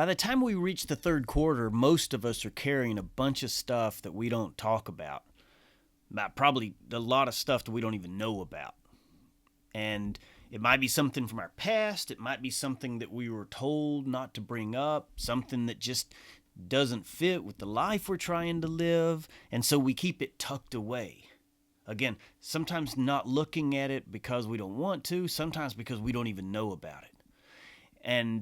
By the time we reach the third quarter, most of us are carrying a bunch of stuff that we don't talk about probably a lot of stuff that we don't even know about. And it might be something from our past, it might be something that we were told not to bring up, something that just doesn't fit with the life we're trying to live, and so we keep it tucked away. Again, sometimes not looking at it because we don't want to, sometimes because we don't even know about it. And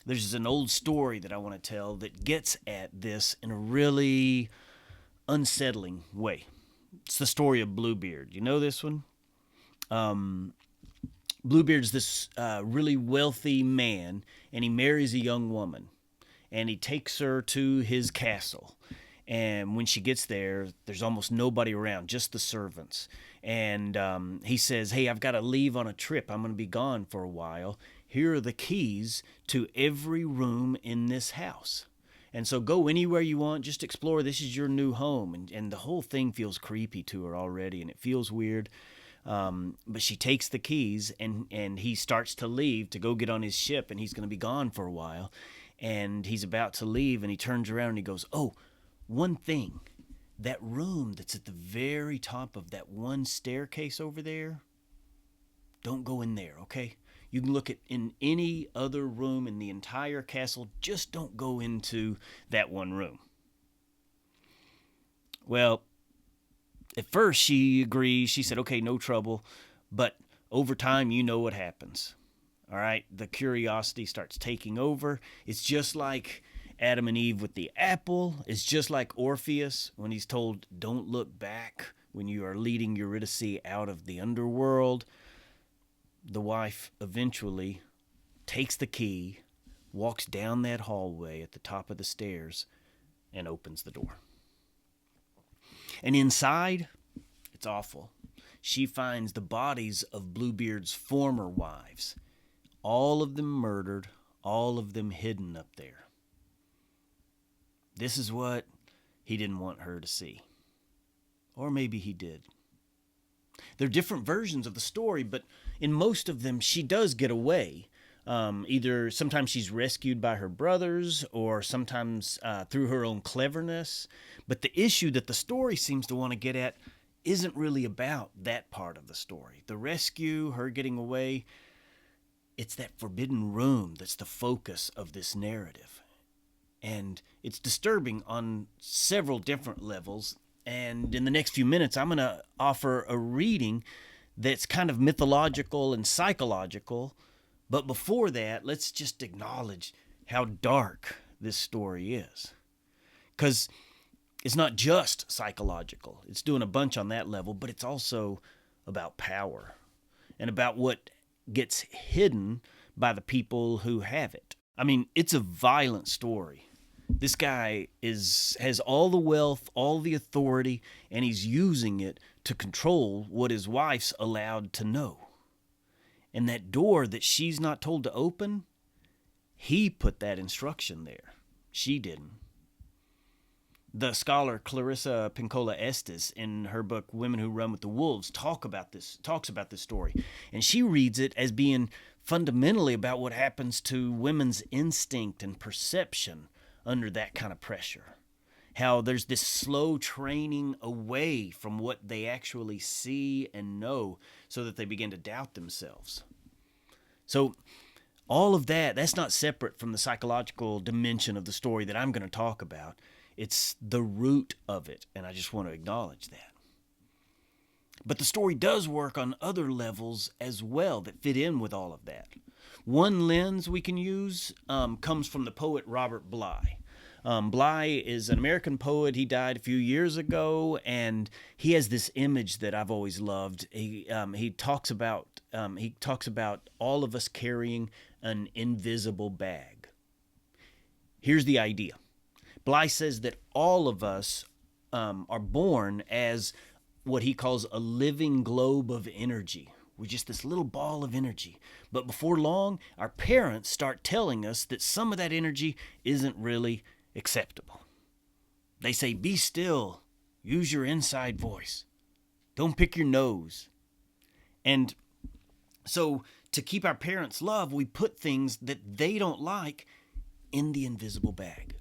there's an old story that I want to tell that gets at this in a really unsettling way. It's the story of Bluebeard. You know this one? Bluebeard's this really wealthy man, and he marries a young woman, and he takes her to his castle. And when she gets there, there's almost nobody around, just the servants. And he says, "Hey, I've got to leave on a trip. I'm going to be gone for a while. Here are the keys to every room in this house. And so go anywhere you want, just explore. This is your new home." And the whole thing feels creepy to her already, and it feels weird. But she takes the keys, and he starts to leave to go get on his ship, and he's going to be gone for a while. And he's about to leave, and he turns around and he goes, "Oh, one thing. That room that's at the very top of that one staircase over there, don't go in there, okay? You can look at in any other room in the entire castle, just don't go into that one room." Well, at first she agrees. She said, "Okay, no trouble." But over time, you know what happens. All right, the curiosity starts taking over. It's just like Adam and Eve with the apple. It's just like Orpheus when he's told, "Don't look back when you are leading Eurydice out of the underworld." The wife eventually takes the key, walks down that hallway at the top of the stairs, and opens the door. And inside, it's awful. She finds the bodies of Bluebeard's former wives, all of them murdered, all of them hidden up there. This is what he didn't want her to see. Or maybe he did. They're different versions of the story, but in most of them, she does get away. Either sometimes she's rescued by her brothers, or sometimes through her own cleverness. But the issue that the story seems to want to get at isn't really about that part of the story. The rescue, her getting away, it's that forbidden room that's the focus of this narrative. And it's disturbing on several different levels. And in the next few minutes, I'm going to offer a reading that's kind of mythological and psychological. But before that, let's just acknowledge how dark this story is. Because it's not just psychological. It's doing a bunch on that level, but it's also about power and about what gets hidden by the people who have it. I mean, it's a violent story. This guy has all the wealth, all the authority, and he's using it to control what his wife's allowed to know. And that door that she's not told to open, he put that instruction there. She didn't. The scholar Clarissa Pinkola Estés, in her book Women Who Run with the Wolves, talks about this story. And she reads it as being fundamentally about what happens to women's instinct and perception under that kind of pressure. How there's this slow training away from what they actually see and know, so that they begin to doubt themselves. So all of that's not separate from the psychological dimension of the story that I'm going to talk about. It's the root of it, and I just want to acknowledge that. But the story does work on other levels as well that fit in with all of that. One lens we can use comes from the poet Robert Bly. Bly is an American poet. He died a few years ago, and he has this image that I've always loved. He talks about all of us carrying an invisible bag. Here's the idea. Bly says that all of us are born as what he calls a living globe of energy. We're just this little ball of energy. But before long, our parents start telling us that some of that energy isn't really acceptable. They say, "Be still, use your inside voice. Don't pick your nose." And so to keep our parents' love, we put things that they don't like in the invisible bag.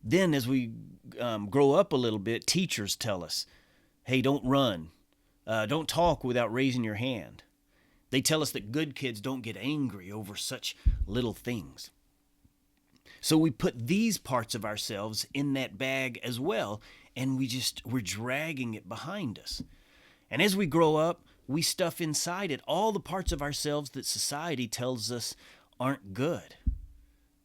Then as we grow up a little bit, teachers tell us, hey, don't run. Don't talk without raising your hand. They tell us that good kids don't get angry over such little things. So we put these parts of ourselves in that bag as well, and we're dragging it behind us. And as we grow up, we stuff inside it all the parts of ourselves that society tells us aren't good.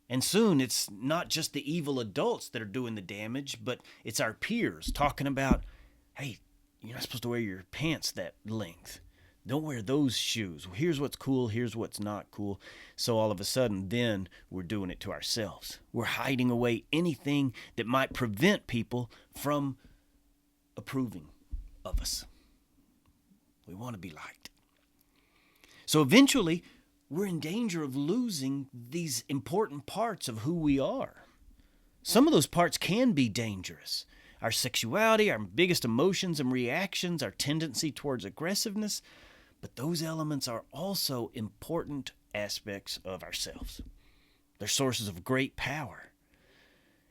And soon it's not just the evil adults that are doing the damage, but it's our peers talking about, hey, you're not supposed to wear your pants that length. Don't wear those shoes. Here's what's cool. Here's what's not cool. So all of a sudden, then we're doing it to ourselves. We're hiding away anything that might prevent people from approving of us. We want to be liked. So eventually, we're in danger of losing these important parts of who we are. Some of those parts can be dangerous. Our sexuality, our biggest emotions and reactions, our tendency towards aggressiveness, but those elements are also important aspects of ourselves. They're sources of great power.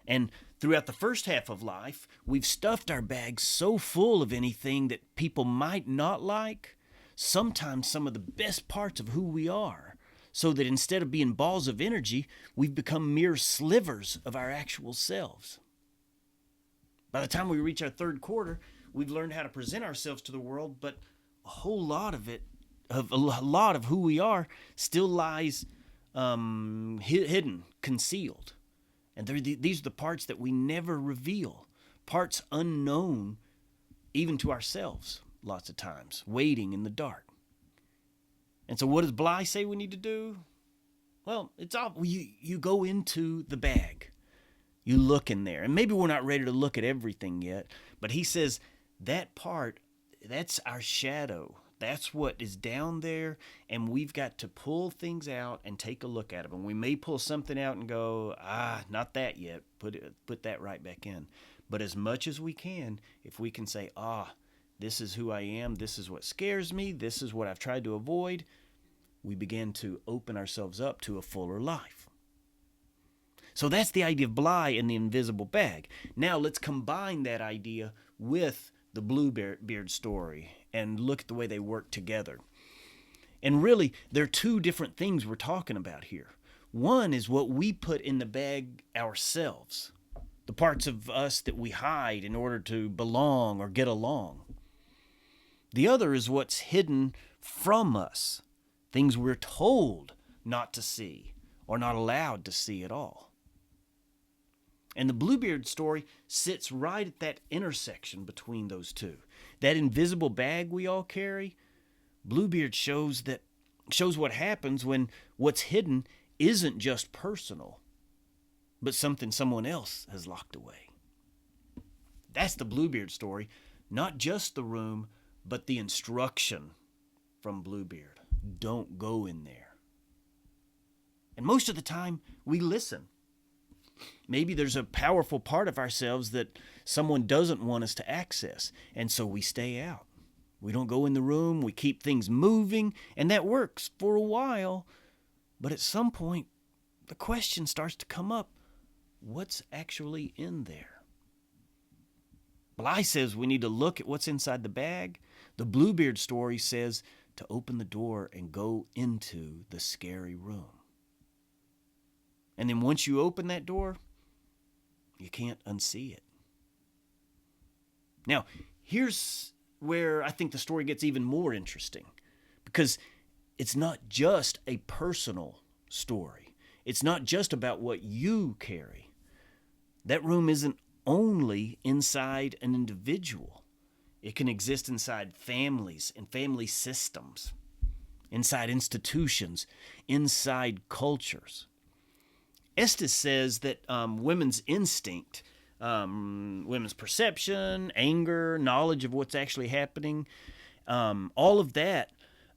And throughout the first half of life, we've stuffed our bags so full of anything that people might not like, sometimes some of the best parts of who we are, so that instead of being balls of energy, we've become mere slivers of our actual selves. By the time we reach our third quarter, we've learned how to present ourselves to the world, but a whole lot of it, a lot of who we are, still lies hidden, concealed. And these are the parts that we never reveal, parts unknown even to ourselves lots of times, waiting in the dark. And so what does Bly say we need to do? Well, it's all you go into the bag. You look in there. And maybe we're not ready to look at everything yet, but he says that part, that's our shadow. That's what is down there, and we've got to pull things out and take a look at them. And we may pull something out and go, not that yet. Put that right back in. But as much as we can, if we can say, this is who I am, this is what scares me, this is what I've tried to avoid, we begin to open ourselves up to a fuller life. So that's the idea of Bly in the invisible bag. Now let's combine that idea with the Bluebeard story and look at the way they work together. And really, there are two different things we're talking about here. One is what we put in the bag ourselves, the parts of us that we hide in order to belong or get along. The other is what's hidden from us, things we're told not to see or not allowed to see at all. And the Bluebeard story sits right at that intersection between those two. That invisible bag we all carry, Bluebeard shows what happens when what's hidden isn't just personal, but something someone else has locked away. That's the Bluebeard story, not just the room, but the instruction from Bluebeard. Don't go in there. And most of the time, we listen. Maybe there's a powerful part of ourselves that someone doesn't want us to access, and so we stay out. We don't go in the room, we keep things moving, and that works for a while. But at some point, the question starts to come up, what's actually in there? Bly says we need to look at what's inside the bag. The Bluebeard story says to open the door and go into the scary room. And then once you open that door, you can't unsee it. Now, here's where I think the story gets even more interesting, because it's not just a personal story. It's not just about what you carry. That room isn't only inside an individual. It can exist inside families and family systems, inside institutions, inside cultures. Estés says that women's instinct, women's perception, anger, knowledge of what's actually happening, all of that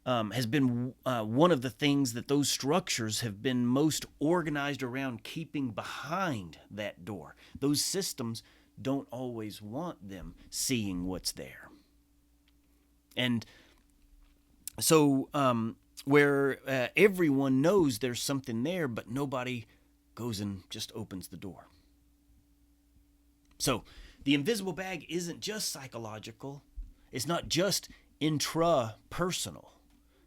has been one of the things that those structures have been most organized around keeping behind that door. Those systems don't always want them seeing what's there. And so where everyone knows there's something there, but nobody goes and just opens the door. So the invisible bag isn't just psychological. It's not just intrapersonal.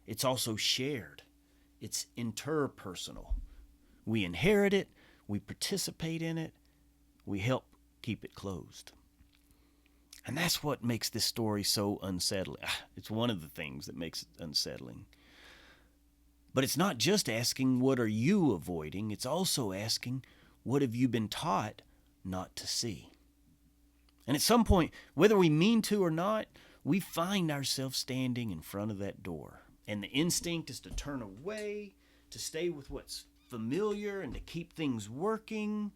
It's also shared. It's interpersonal. We inherit it. We participate in it. We help keep it closed. And that's what makes this story so unsettling. It's one of the things that makes it unsettling. But it's not just asking, what are you avoiding? It's also asking, what have you been taught not to see? And at some point, whether we mean to or not, we find ourselves standing in front of that door. And the instinct is to turn away, to stay with what's familiar, and to keep things working.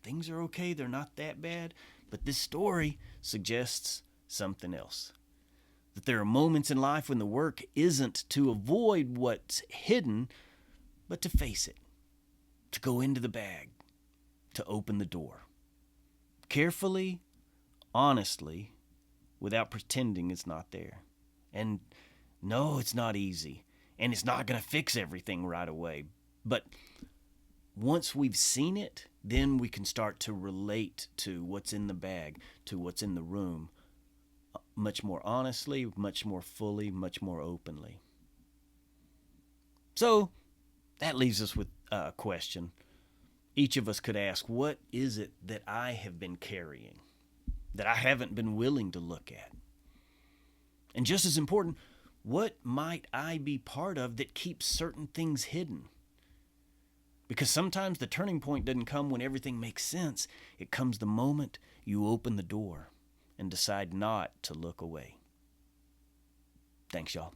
Things are okay, they're not that bad. But this story suggests something else. That there are moments in life when the work isn't to avoid what's hidden, but to face it, to go into the bag, to open the door. Carefully, honestly, without pretending it's not there. And no, it's not easy. And it's not going to fix everything right away. But once we've seen it, then we can start to relate to what's in the bag, to what's in the room, much more honestly, much more fully, much more openly. So that leaves us with a question. Each of us could ask, what is it that I have been carrying, that I haven't been willing to look at? And just as important, what might I be part of that keeps certain things hidden? Because sometimes the turning point doesn't come when everything makes sense. It comes the moment you open the door and decide not to look away. Thanks, y'all.